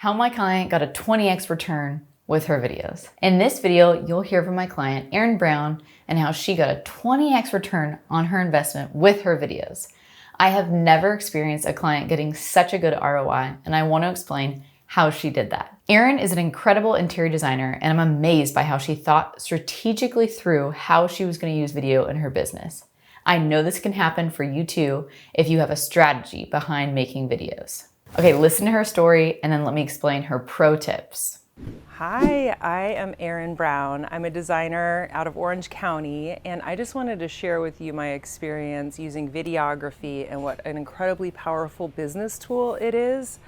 how my client got a 20x return with her videos. In this video, you'll hear from my client, Erin Brown, and how she got a 20x return on her investment with her videos. I have never experienced a client getting such a good ROI, and I want to explain how she did that. Erin is an incredible interior designer, and I'm amazed by how she thought strategically through how she was going to use video in her business. I know this can happen for you too if you have a strategy behind making videos. Okay, listen to her story and then let me explain her pro tips. Hi, I am Erin Brown. I'm a designer out of Orange County, and I just wanted to share with you my experience using videography and what an incredibly powerful business tool it is.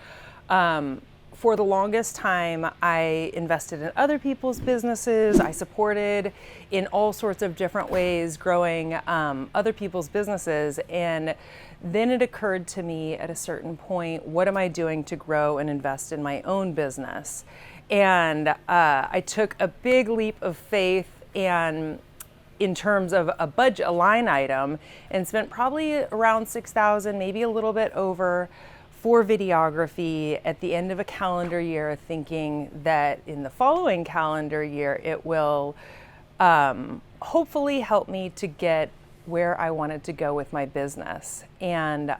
For the longest time, I invested in other people's businesses. I supported in all sorts of different ways growing other people's businesses. And then it occurred to me at a certain point, what am I doing to grow and invest in my own business? And I took a big leap of faith and in terms of a budget, a line item, and spent probably around $6,000, maybe a little bit over, for videography at the end of a calendar year, thinking that in the following calendar year, it will hopefully help me to get where I wanted to go with my business. And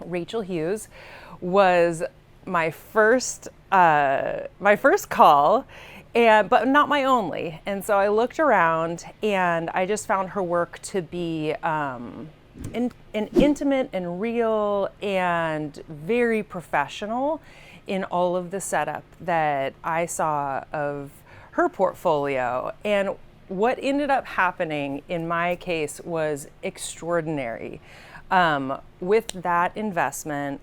Rachel Hughes was my first call, but not my only. And so I looked around and I just found her work to be intimate and real and very professional in all of the setup that I saw of her portfolio. And what ended up happening in my case was extraordinary. With that investment,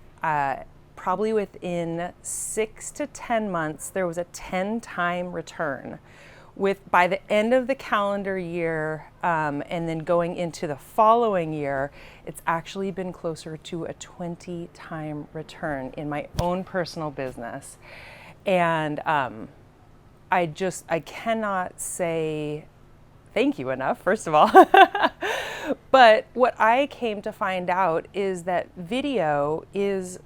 probably within 6 to 10 months, there was a 10-time return. By the end of the calendar year and then going into the following year, it's actually been closer to a 20-time return in my own personal business. And I cannot say thank you enough, first of all. But what I came to find out is that video is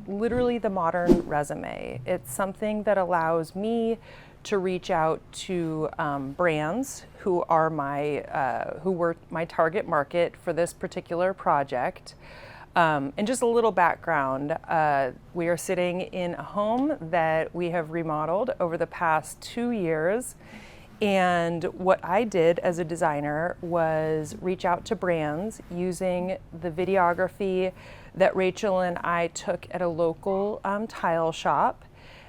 literally the modern resume. It's something that allows me to reach out to brands who were my target market for this particular project. And just a little background, we are sitting in a home that we have remodeled over the past 2 years. And what I did as a designer was reach out to brands using the videography that Rachel and I took at a local tile shop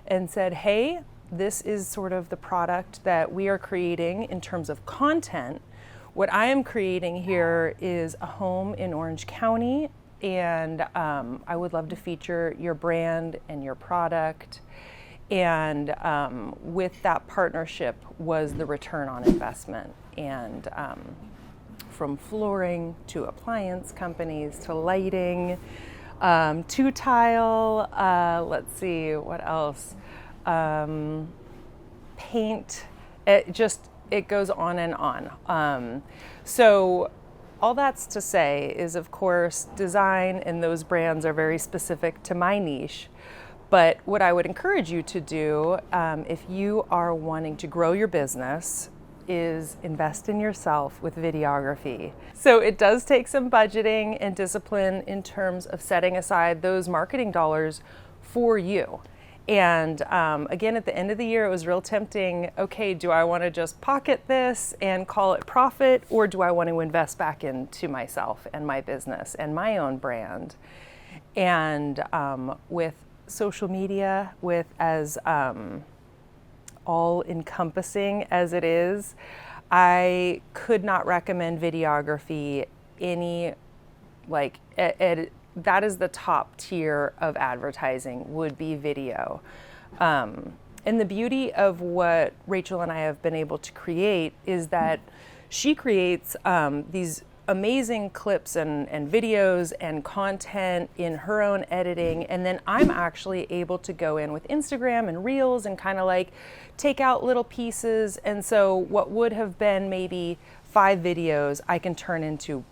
and said, hey, this is sort of the product that we are creating in terms of content. What I am creating here is a home in Orange County, and I would love to feature your brand and your product. And with that partnership was the return on investment. And from flooring to appliance companies to lighting to tile, let's see, what else? Paint, it goes on and on. So all that's to say is, of course, design and those brands are very specific to my niche. But what I would encourage you to do if you are wanting to grow your business is invest in yourself with videography. So it does take some budgeting and discipline in terms of setting aside those marketing dollars for you. And again, at the end of the year, it was real tempting. Okay, do I want to just pocket this and call it profit, or do I want to invest back into myself and my business and my own brand? And with social media, with as all-encompassing as it is, I could not recommend videography that is the top tier of advertising, would be video. And the beauty of what Rachel and I have been able to create is that she creates these amazing clips and videos and content in her own editing, and then I'm actually able to go in with Instagram and Reels and kind of like take out little pieces. And so what would have been maybe 5 videos, I can turn into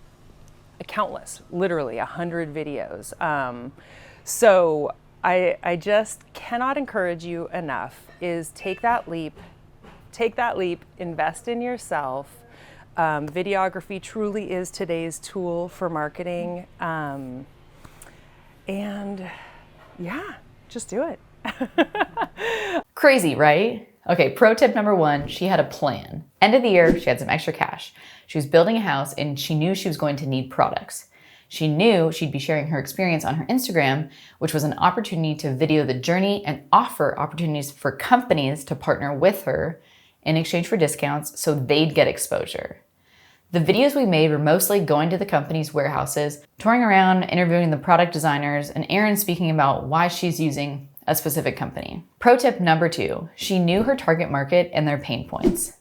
countless, literally 100 videos. So I just cannot encourage you enough is take that leap, invest in yourself. Videography truly is today's tool for marketing. And yeah, just do it. Crazy, right? Okay, pro tip number 1, she had a plan. End of the year, she had some extra cash. She was building a house and she knew she was going to need products. She knew she'd be sharing her experience on her Instagram, which was an opportunity to video the journey and offer opportunities for companies to partner with her in exchange for discounts so they'd get exposure. The videos we made were mostly going to the company's warehouses, touring around, interviewing the product designers, and Erin speaking about why she's using a specific company. Pro tip number 2, she knew her target market and their pain points.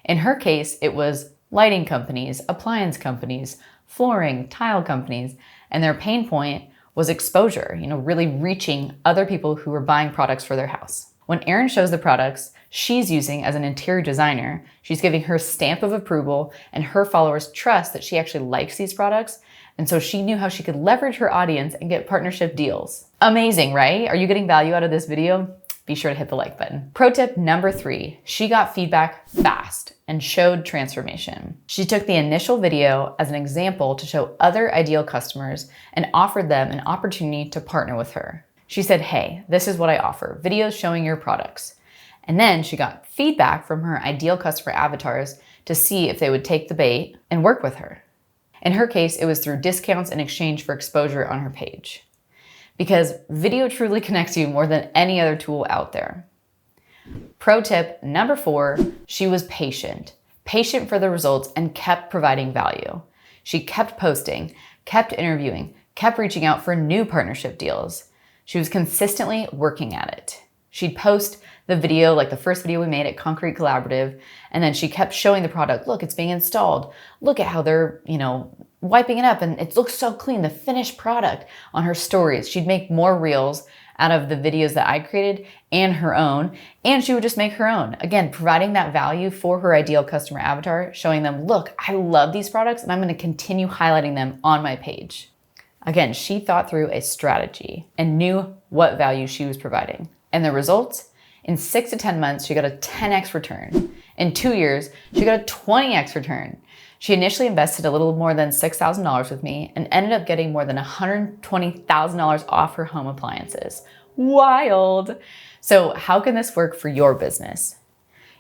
In her case, it was lighting companies, appliance companies, flooring, tile companies, and their pain point was exposure, really reaching other people who were buying products for their house. When Erin shows the products she's using as an interior designer, she's giving her stamp of approval and her followers trust that she actually likes these products. And so she knew how she could leverage her audience and get partnership deals. Amazing, right? Are you getting value out of this video? Be sure to hit the like button. Pro tip number 3, she got feedback fast and showed transformation. She took the initial video as an example to show other ideal customers and offered them an opportunity to partner with her. She said, hey, this is what I offer, videos showing your products. And then she got feedback from her ideal customer avatars to see if they would take the bait and work with her. In her case, it was through discounts in exchange for exposure on her page. Because video truly connects you more than any other tool out there. Pro tip number 4, she was patient for the results and kept providing value. She kept posting, kept interviewing, kept reaching out for new partnership deals. She was consistently working at it. She'd post the video, like the first video we made at Concrete Collaborative, and then she kept showing the product. Look, it's being installed. Look at how they're, wiping it up and it looks so clean, the finished product on her stories. She'd make more reels out of the videos that I created and her own, and she would just make her own. Again, providing that value for her ideal customer avatar, showing them, look, I love these products and I'm gonna continue highlighting them on my page. Again, she thought through a strategy and knew what value she was providing. And the results? In 6 to 10 months, she got a 10x return. In 2 years, she got a 20x return. She initially invested a little more than $6,000 with me and ended up getting more than $120,000 off her home appliances. Wild! So how can this work for your business?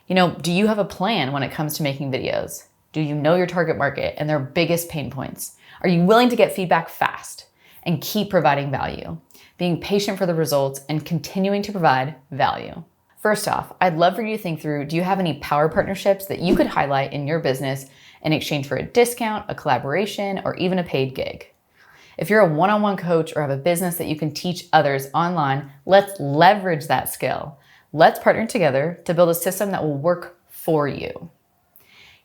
Do you have a plan when it comes to making videos? Do you know your target market and their biggest pain points? Are you willing to get feedback fast and keep providing value, being patient for the results and continuing to provide value? First off, I'd love for you to think through, do you have any power partnerships that you could highlight in your business in exchange for a discount, a collaboration, or even a paid gig? If you're a one-on-one coach or have a business that you can teach others online, let's leverage that skill. Let's partner together to build a system that will work for you.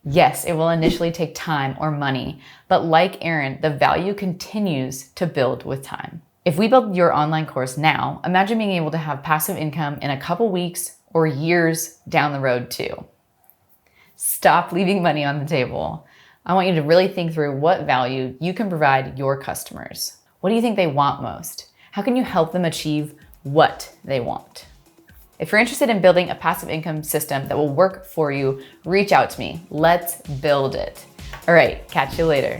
Yes, it will initially take time or money, but like Erin, the value continues to build with time. If we build your online course now, imagine being able to have passive income in a couple weeks or years down the road too. Stop leaving money on the table. I want you to really think through what value you can provide your customers. What do you think they want most? How can you help them achieve what they want? If you're interested in building a passive income system that will work for you, reach out to me. Let's build it. All right, catch you later.